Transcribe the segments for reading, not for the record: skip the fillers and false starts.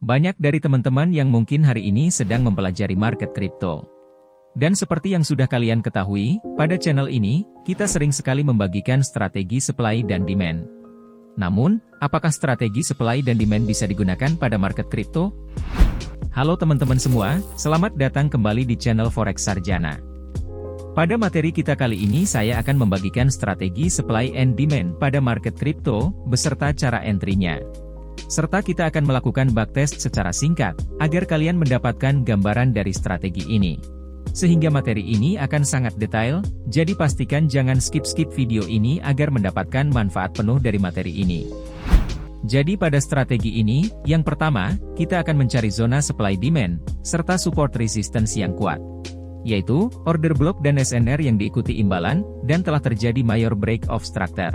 Banyak dari teman-teman yang mungkin hari ini sedang mempelajari market kripto. Dan seperti yang sudah kalian ketahui, pada channel ini, kita sering sekali membagikan strategi supply dan demand. Namun, apakah strategi supply dan demand bisa digunakan pada market kripto? Halo teman-teman semua, selamat datang kembali di channel Forex Sarjana. Pada materi kita kali ini saya akan membagikan strategi supply and demand pada market kripto, beserta cara entry-nya. Serta kita akan melakukan backtest secara singkat, agar kalian mendapatkan gambaran dari strategi ini. Sehingga materi ini akan sangat detail, jadi pastikan jangan skip-skip video ini agar mendapatkan manfaat penuh dari materi ini. Jadi pada strategi ini, yang pertama, kita akan mencari zona supply demand, serta support resistance yang kuat. Yaitu, order block dan SNR yang diikuti imbalan, dan telah terjadi major break of structure.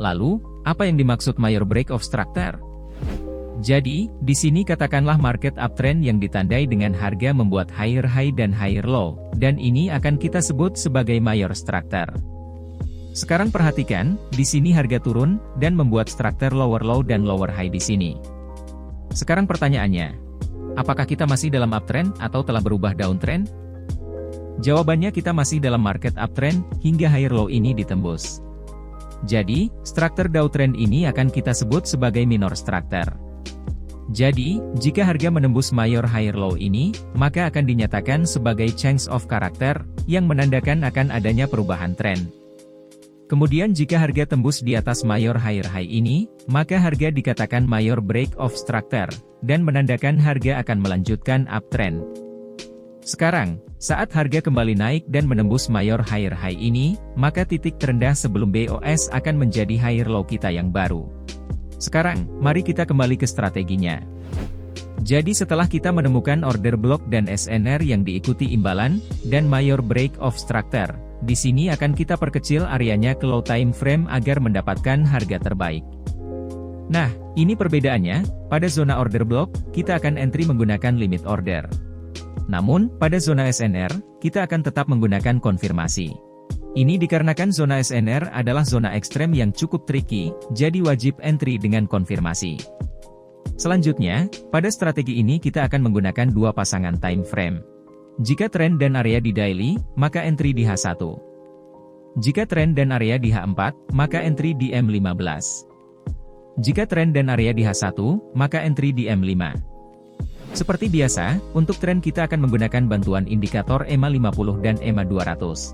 Lalu, apa yang dimaksud major break of structure? Jadi, di sini katakanlah market uptrend yang ditandai dengan harga membuat higher high dan higher low, dan ini akan kita sebut sebagai major structure. Sekarang perhatikan, di sini harga turun, dan membuat structure lower low dan lower high di sini. Sekarang pertanyaannya, apakah kita masih dalam uptrend atau telah berubah downtrend? Jawabannya kita masih dalam market uptrend, hingga higher low ini ditembus. Jadi, structure downtrend ini akan kita sebut sebagai minor structure. Jadi, jika harga menembus major higher low ini, maka akan dinyatakan sebagai change of character, yang menandakan akan adanya perubahan tren. Kemudian jika harga tembus di atas major higher high ini, maka harga dikatakan major break of structure, dan menandakan harga akan melanjutkan uptrend. Sekarang, saat harga kembali naik dan menembus major higher high ini, maka titik terendah sebelum BOS akan menjadi higher low kita yang baru. Sekarang, mari kita kembali ke strateginya. Jadi setelah kita menemukan order block dan SNR yang diikuti imbalan, dan major break of structure, di sini akan kita perkecil areanya ke low time frame agar mendapatkan harga terbaik. Nah, ini perbedaannya, pada zona order block, kita akan entry menggunakan limit order. Namun, pada zona SNR, kita akan tetap menggunakan konfirmasi. Ini dikarenakan zona SNR adalah zona ekstrem yang cukup tricky, jadi wajib entry dengan konfirmasi. Selanjutnya, pada strategi ini kita akan menggunakan dua pasangan time frame. Jika trend dan area di daily, maka entry di H1. Jika trend dan area di H4, maka entry di M15. Jika trend dan area di H1, maka entry di M5. Seperti biasa, untuk tren kita akan menggunakan bantuan indikator EMA 50 dan EMA 200.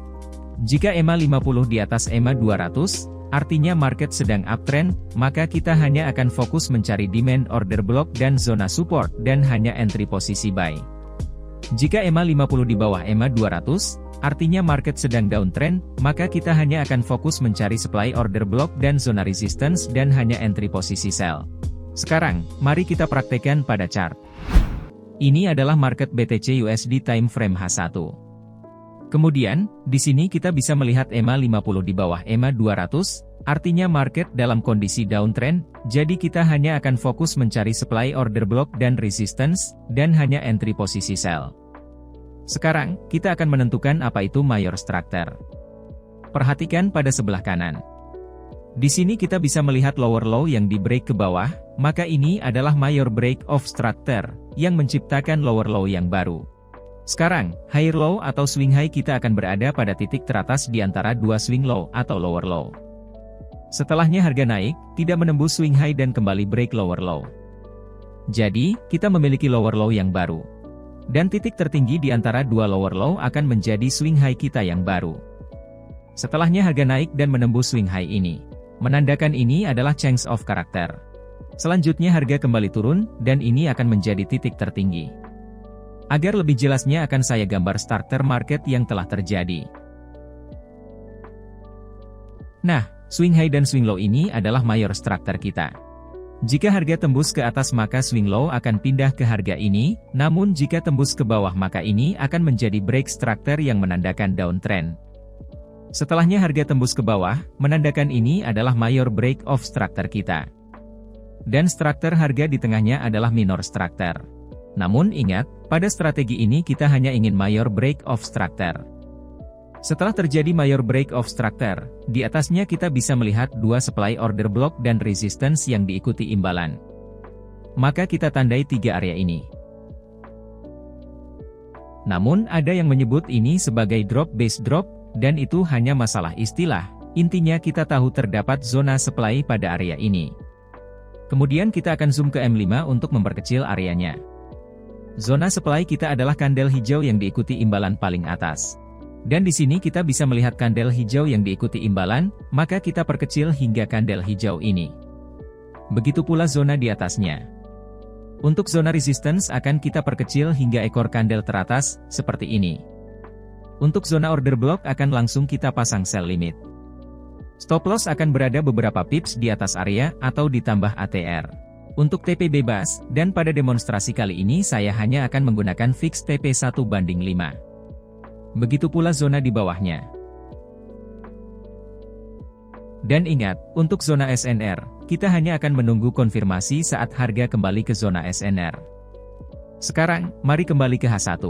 Jika EMA 50 di atas EMA 200, artinya market sedang uptrend, maka kita hanya akan fokus mencari demand order block dan zona support, dan hanya entry posisi buy. Jika EMA 50 di bawah EMA 200, artinya market sedang downtrend, maka kita hanya akan fokus mencari supply order block dan zona resistance dan hanya entry posisi sell. Sekarang, mari kita praktekkan pada chart. Ini adalah market BTC USD time frame H1. Kemudian, di sini kita bisa melihat EMA 50 di bawah EMA 200, artinya market dalam kondisi downtrend, jadi kita hanya akan fokus mencari supply order block dan resistance, dan hanya entry posisi sell. Sekarang, kita akan menentukan apa itu major structure. Perhatikan pada sebelah kanan. Di sini kita bisa melihat lower low yang di break ke bawah, maka ini adalah major break of structure, yang menciptakan lower low yang baru. Sekarang, higher low atau swing high kita akan berada pada titik teratas di antara dua swing low atau lower low. Setelahnya harga naik, tidak menembus swing high dan kembali break lower low. Jadi, kita memiliki lower low yang baru. Dan titik tertinggi di antara dua lower low akan menjadi swing high kita yang baru. Setelahnya harga naik dan menembus swing high ini. Menandakan ini adalah change of character. Selanjutnya harga kembali turun, dan ini akan menjadi titik tertinggi. Agar lebih jelasnya akan saya gambar starter market yang telah terjadi. Nah, swing high dan swing low ini adalah major structure kita. Jika harga tembus ke atas maka swing low akan pindah ke harga ini, namun jika tembus ke bawah maka ini akan menjadi break structure yang menandakan downtrend. Setelahnya harga tembus ke bawah, menandakan ini adalah major break of structure kita. Dan structure harga di tengahnya adalah minor structure. Namun ingat, pada strategi ini kita hanya ingin major break of structure. Setelah terjadi major break of structure, di atasnya kita bisa melihat dua supply order block dan resistance yang diikuti imbalan. maka kita tandai 3 area ini. Namun ada yang menyebut ini sebagai drop base drop, dan itu hanya masalah istilah. Intinya kita tahu terdapat zona supply pada area ini. Kemudian kita akan zoom ke M5 untuk memperkecil areanya. Zona supply kita adalah kandel hijau yang diikuti imbalan paling atas. Dan di sini kita bisa melihat kandel hijau yang diikuti imbalan, maka kita perkecil hingga kandel hijau ini. Begitu pula zona di atasnya. Untuk zona resistance akan kita perkecil hingga ekor kandel teratas, seperti ini. Untuk zona order block akan langsung kita pasang sell limit. Stop loss akan berada beberapa pips di atas area atau ditambah ATR. Untuk TP bebas, dan pada demonstrasi kali ini saya hanya akan menggunakan fix TP 1:5. Begitu pula zona di bawahnya. Dan ingat, untuk zona SNR, kita hanya akan menunggu konfirmasi saat harga kembali ke zona SNR. Sekarang, mari kembali ke H1.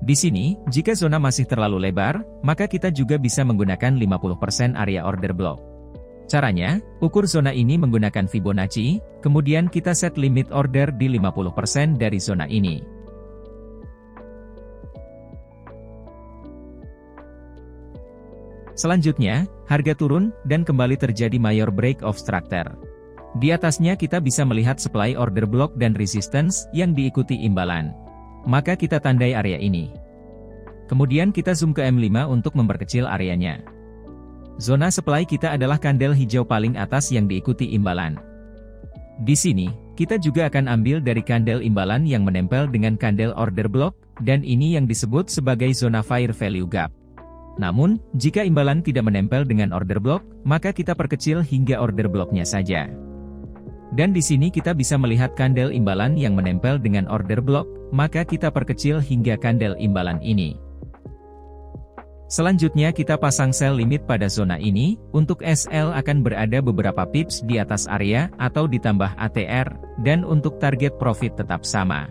Di sini, jika zona masih terlalu lebar, maka kita juga bisa menggunakan 50% area order block. Caranya, ukur zona ini menggunakan Fibonacci, kemudian kita set limit order di 50% dari zona ini. Selanjutnya, harga turun, dan kembali terjadi major break of structure. Di atasnya kita bisa melihat supply order block dan resistance yang diikuti imbalan. Maka kita tandai area ini. Kemudian kita zoom ke M5 untuk memperkecil areanya. Zona supply kita adalah kandel hijau paling atas yang diikuti imbalan. Di sini, kita juga akan ambil dari kandel imbalan yang menempel dengan kandel order block, dan ini yang disebut sebagai zona fair value gap. Namun, jika imbalan tidak menempel dengan order block, maka kita perkecil hingga order blocknya saja. Dan di sini kita bisa melihat kandel imbalan yang menempel dengan order block, maka kita perkecil hingga kandel imbalan ini. Selanjutnya kita pasang sell limit pada zona ini, untuk SL akan berada beberapa pips di atas area atau ditambah ATR, dan untuk target profit tetap sama.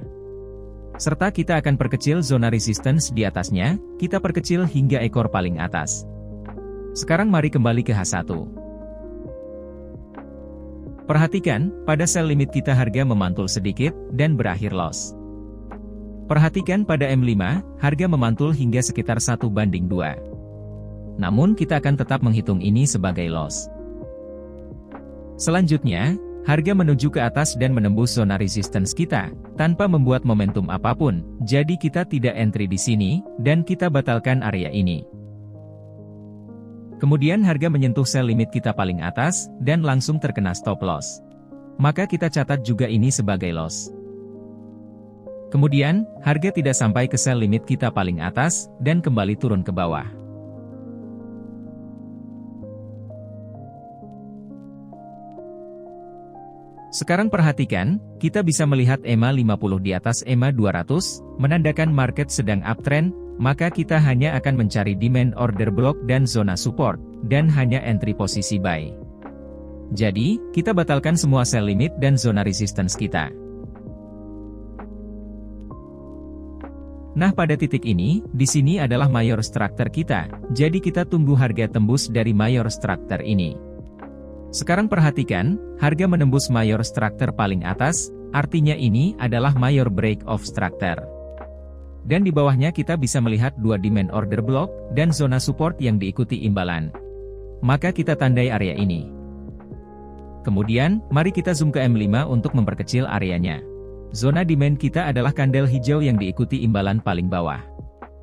Serta kita akan perkecil zona resistance di atasnya, kita perkecil hingga ekor paling atas. Sekarang mari kembali ke H1. Perhatikan, pada sell limit kita harga memantul sedikit, dan berakhir loss. Perhatikan pada M5, harga memantul hingga sekitar 1:2. Namun kita akan tetap menghitung ini sebagai loss. Selanjutnya, harga menuju ke atas dan menembus zona resistance kita, tanpa membuat momentum apapun, jadi kita tidak entry di sini, dan kita batalkan area ini. Kemudian harga menyentuh sell limit kita paling atas, dan langsung terkena stop loss. Maka kita catat juga ini sebagai loss. Kemudian, harga tidak sampai ke sell limit kita paling atas, dan kembali turun ke bawah. Sekarang perhatikan, kita bisa melihat EMA 50 di atas EMA 200, menandakan market sedang uptrend, maka kita hanya akan mencari demand order block dan zona support, dan hanya entry posisi buy. Jadi, kita batalkan semua sell limit dan zona resistance kita. Nah pada titik ini, di sini adalah major structure kita, jadi kita tunggu harga tembus dari major structure ini. Sekarang perhatikan, harga menembus major structure paling atas, artinya ini adalah major break of structure. Dan di bawahnya kita bisa melihat dua demand order block, dan zona support yang diikuti imbalan. Maka kita tandai area ini. Kemudian, mari kita zoom ke M5 untuk memperkecil areanya. Zona demand kita adalah kandel hijau yang diikuti imbalan paling bawah.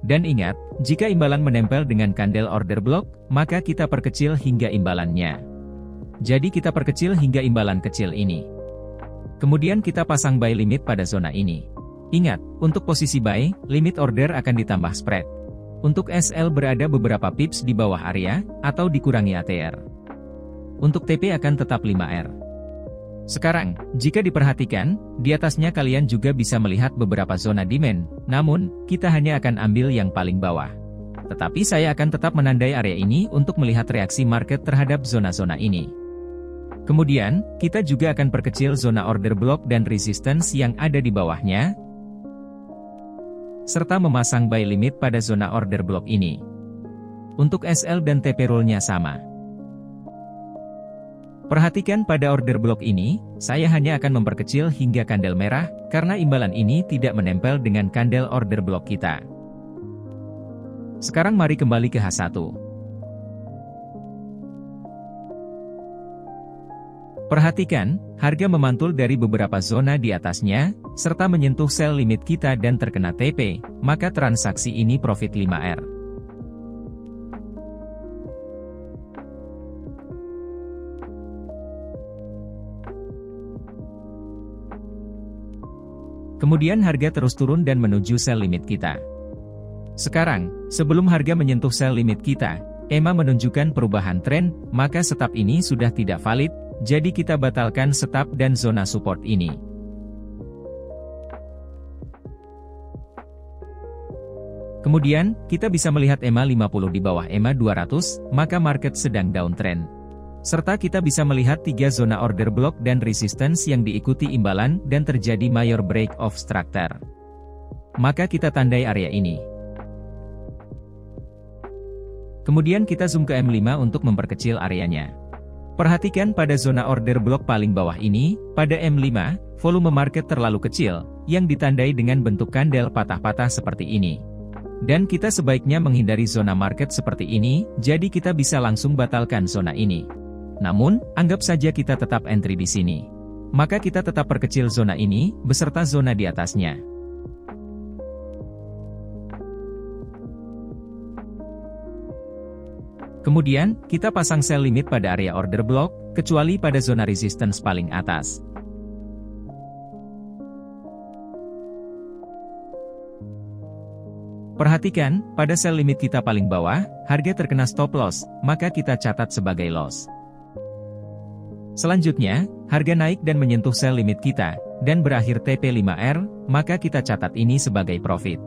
Dan ingat, jika imbalan menempel dengan kandel order block, maka kita perkecil hingga imbalannya. Jadi kita perkecil hingga imbalan kecil ini. Kemudian kita pasang buy limit pada zona ini. Ingat, untuk posisi buy, limit order akan ditambah spread. Untuk SL berada beberapa pips di bawah area, atau dikurangi ATR. Untuk TP akan tetap 5R. Sekarang, jika diperhatikan, di atasnya kalian juga bisa melihat beberapa zona demand, namun, kita hanya akan ambil yang paling bawah. Tetapi saya akan tetap menandai area ini untuk melihat reaksi market terhadap zona-zona ini. Kemudian, kita juga akan perkecil zona order block dan resistance yang ada di bawahnya, serta memasang buy limit pada zona order block ini. Untuk SL dan TP rule-nya sama. Perhatikan pada order block ini, saya hanya akan memperkecil hingga kandel merah, karena imbalan ini tidak menempel dengan kandel order block kita. Sekarang mari kembali ke H1. Perhatikan, harga memantul dari beberapa zona di atasnya, serta menyentuh sell limit kita dan terkena TP, maka transaksi ini profit 5R. Kemudian harga terus turun dan menuju sell limit kita. Sekarang, sebelum harga menyentuh sell limit kita, EMA menunjukkan perubahan tren, maka stop ini sudah tidak valid, jadi kita batalkan stop dan zona support ini. Kemudian, kita bisa melihat EMA 50 di bawah EMA 200, maka market sedang downtrend. Serta kita bisa melihat 3 zona order block dan resistance yang diikuti imbalan dan terjadi major break of structure. Maka kita tandai area ini. Kemudian kita zoom ke M5 untuk memperkecil areanya. Perhatikan pada zona order block paling bawah ini, pada M5, volume market terlalu kecil, yang ditandai dengan bentuk kandel patah-patah seperti ini. Dan kita sebaiknya menghindari zona market seperti ini, jadi kita bisa langsung batalkan zona ini. Namun, anggap saja kita tetap entry di sini. Maka kita tetap perkecil zona ini, beserta zona di atasnya. Kemudian, kita pasang sell limit pada area order block, kecuali pada zona resistance paling atas. Perhatikan, pada sell limit kita paling bawah, harga terkena stop loss, maka kita catat sebagai loss. Selanjutnya, harga naik dan menyentuh sell limit kita, dan berakhir TP5R, maka kita catat ini sebagai profit.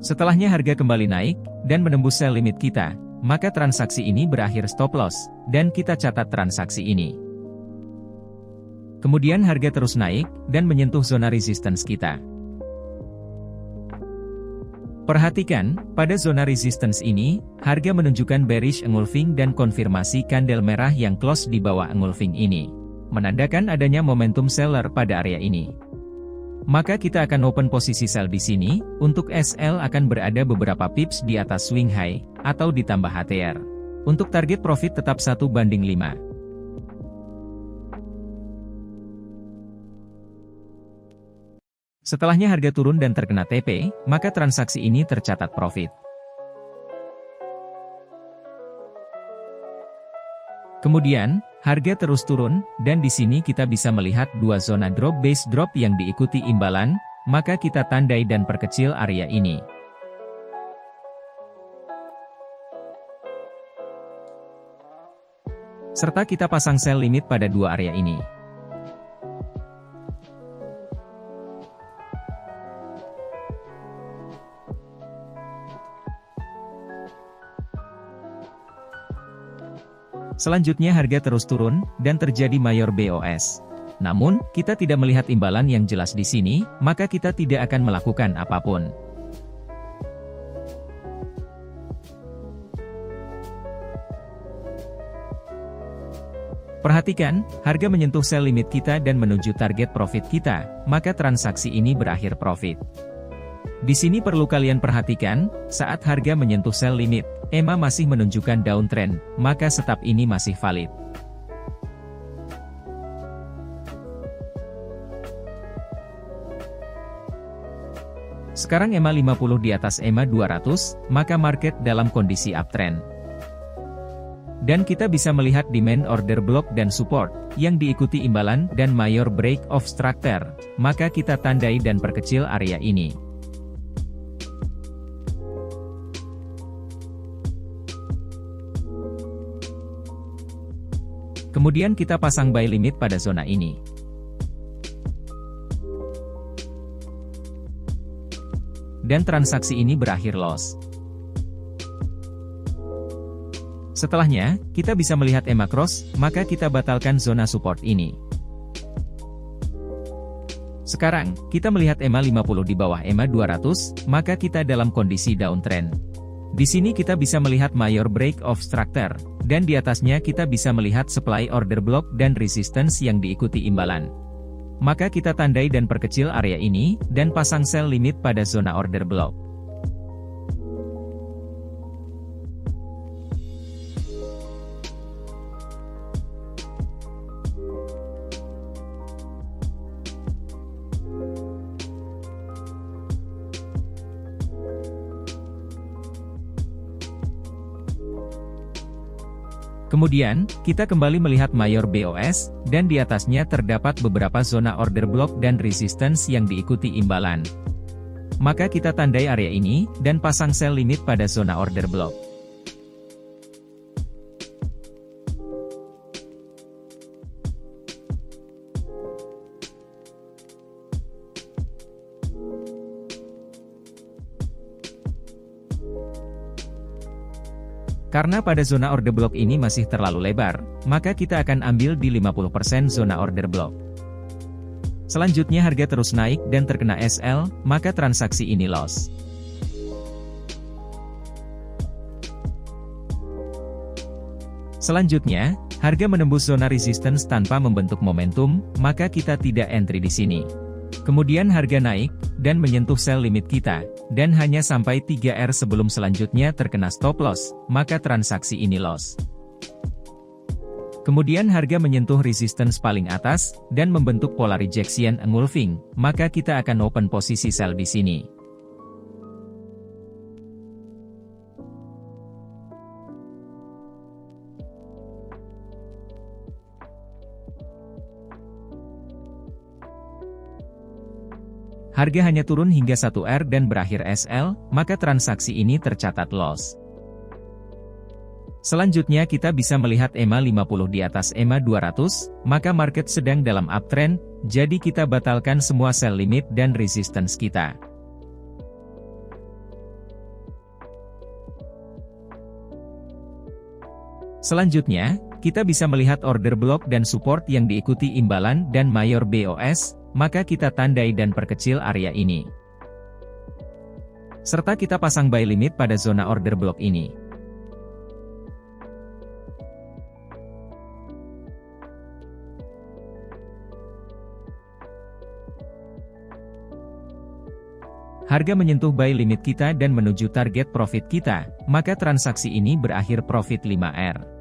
Setelahnya harga kembali naik, dan menembus sell limit kita, maka transaksi ini berakhir stop loss, dan kita catat transaksi ini. Kemudian harga terus naik, dan menyentuh zona resistance kita. Perhatikan, pada zona resistance ini, harga menunjukkan bearish engulfing dan konfirmasi kandel merah yang close di bawah engulfing ini, menandakan adanya momentum seller pada area ini. Maka kita akan open posisi sell di sini, untuk SL akan berada beberapa pips di atas swing high, atau ditambah HTR. Untuk target profit tetap 1:5. Setelahnya harga turun dan terkena TP, maka transaksi ini tercatat profit. Kemudian, harga terus turun, dan di sini kita bisa melihat 2 zona drop base drop yang diikuti imbalan, maka kita tandai dan perkecil area ini. Serta kita pasang sell limit pada 2 area ini. Selanjutnya harga terus turun, dan terjadi major BOS. Namun, kita tidak melihat imbalan yang jelas di sini, maka kita tidak akan melakukan apapun. Perhatikan, harga menyentuh sell limit kita dan menuju target profit kita, maka transaksi ini berakhir profit. Di sini perlu kalian perhatikan, saat harga menyentuh sell limit, EMA masih menunjukkan downtrend, maka stop ini masih valid. Sekarang EMA 50 di atas EMA 200, maka market dalam kondisi uptrend. Dan kita bisa melihat demand order block dan support, yang diikuti imbalan dan major break of structure, maka kita tandai dan perkecil area ini. Kemudian kita pasang buy limit pada zona ini. Dan transaksi ini berakhir loss. Setelahnya, kita bisa melihat EMA cross, maka kita batalkan zona support ini. Sekarang, kita melihat EMA 50 di bawah EMA 200, maka kita dalam kondisi downtrend. Di sini kita bisa melihat major break of structure, dan di atasnya kita bisa melihat supply order block dan resistance yang diikuti imbalan. Maka kita tandai dan perkecil area ini, dan pasang sell limit pada zona order block. Kemudian, kita kembali melihat Mayor BOS, dan di atasnya terdapat beberapa zona order block dan resistance yang diikuti imbalan. Maka kita tandai area ini, dan pasang sell limit pada zona order block. Karena pada zona order block ini masih terlalu lebar, maka kita akan ambil di 50% zona order block. Selanjutnya harga terus naik dan terkena SL, maka transaksi ini loss. Selanjutnya, harga menembus zona resistance tanpa membentuk momentum, maka kita tidak entry di sini. Kemudian harga naik, dan menyentuh sell limit kita, dan hanya sampai 3R sebelum selanjutnya terkena stop loss, maka transaksi ini loss. Kemudian harga menyentuh resistance paling atas, dan membentuk pola rejection engulfing, maka kita akan open posisi sell di sini. Harga hanya turun hingga 1R dan berakhir SL, maka transaksi ini tercatat loss. Selanjutnya kita bisa melihat EMA 50 di atas EMA 200, maka market sedang dalam uptrend, jadi kita batalkan semua sell limit dan resistance kita. Selanjutnya, kita bisa melihat order block dan support yang diikuti imbalan dan Mayor BOS, maka kita tandai dan perkecil area ini. Serta kita pasang buy limit pada zona order block ini. Harga menyentuh buy limit kita dan menuju target profit kita, maka transaksi ini berakhir profit 5R.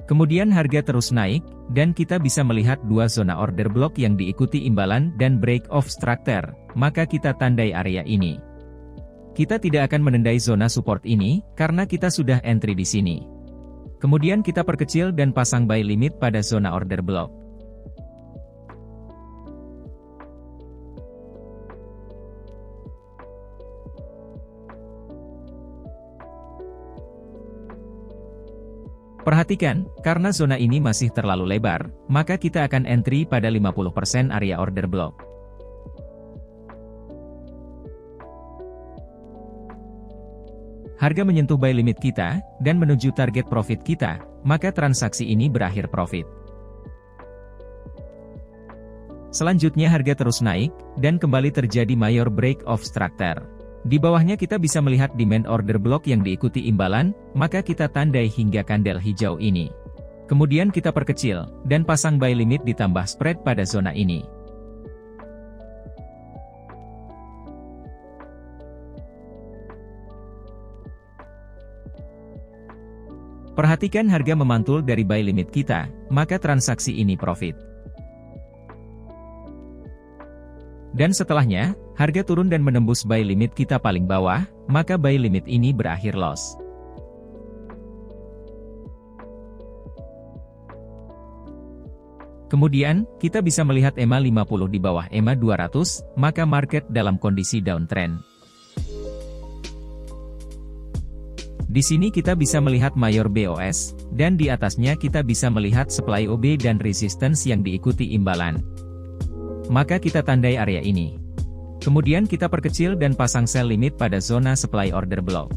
Kemudian harga terus naik, dan kita bisa melihat dua zona order block yang diikuti imbalan dan break of structure, maka kita tandai area ini. Kita tidak akan menendai zona support ini, karena kita sudah entry di sini. Kemudian kita perkecil dan pasang buy limit pada zona order block. Perhatikan, karena zona ini masih terlalu lebar, maka kita akan entry pada 50% area order block. Harga menyentuh buy limit kita, dan menuju target profit kita, maka transaksi ini berakhir profit. Selanjutnya harga terus naik, dan kembali terjadi mayor break of structure. Di bawahnya kita bisa melihat demand order block yang diikuti imbalan, maka kita tandai hingga kandel hijau ini. Kemudian kita perkecil, dan pasang buy limit ditambah spread pada zona ini. Perhatikan harga memantul dari buy limit kita, maka transaksi ini profit. Dan setelahnya, harga turun dan menembus buy limit kita paling bawah, maka buy limit ini berakhir loss. Kemudian, kita bisa melihat EMA 50 di bawah EMA 200, maka market dalam kondisi downtrend. Di sini kita bisa melihat Mayor BOS, dan di atasnya kita bisa melihat supply OB dan resistance yang diikuti imbalan. Maka kita tandai area ini. Kemudian kita perkecil dan pasang sell limit pada zona supply order block.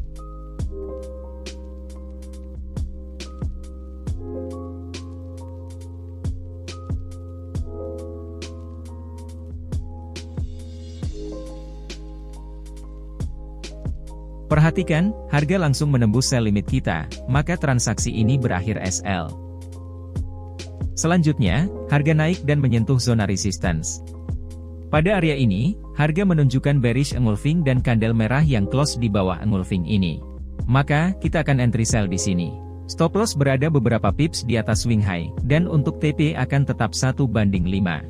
Perhatikan, harga langsung menembus sell limit kita, maka transaksi ini berakhir SL. Selanjutnya, harga naik dan menyentuh zona resistance. Pada area ini, harga menunjukkan bearish engulfing dan kandel merah yang close di bawah engulfing ini. Maka, kita akan entry sell di sini. Stop loss berada beberapa pips di atas swing high, dan untuk TP akan tetap 1:5.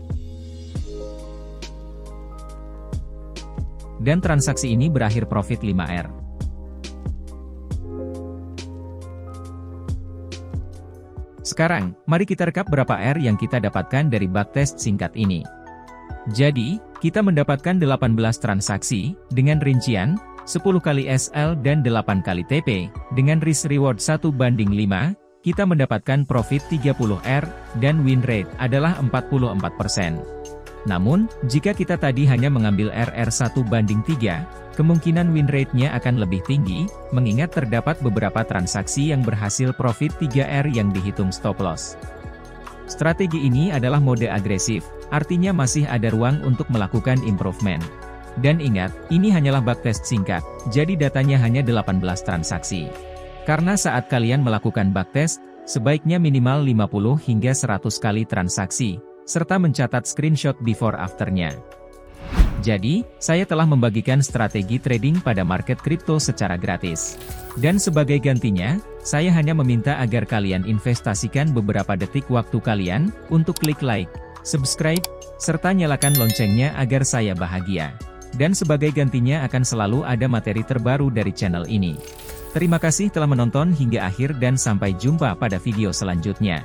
Dan transaksi ini berakhir profit 5R. Sekarang, mari kita rekap berapa R yang kita dapatkan dari backtest singkat ini. Jadi, kita mendapatkan 18 transaksi, dengan rincian, 10 kali SL dan 8 kali TP, dengan risk reward 1:5, kita mendapatkan profit 30 R, dan win rate adalah 44%. Namun, jika kita tadi hanya mengambil RR 1:3, kemungkinan win rate-nya akan lebih tinggi, mengingat terdapat beberapa transaksi yang berhasil profit 3R yang dihitung stop loss. Strategi ini adalah mode agresif, artinya masih ada ruang untuk melakukan improvement. Dan ingat, ini hanyalah backtest singkat, jadi datanya hanya 18 transaksi. Karena saat kalian melakukan backtest, sebaiknya minimal 50 hingga 100 kali transaksi, serta mencatat screenshot before after-nya. Jadi, saya telah membagikan strategi trading pada market kripto secara gratis. Dan sebagai gantinya, saya hanya meminta agar kalian investasikan beberapa detik waktu kalian, untuk klik like, subscribe, serta nyalakan loncengnya agar saya bahagia. Dan sebagai gantinya akan selalu ada materi terbaru dari channel ini. Terima kasih telah menonton hingga akhir dan sampai jumpa pada video selanjutnya.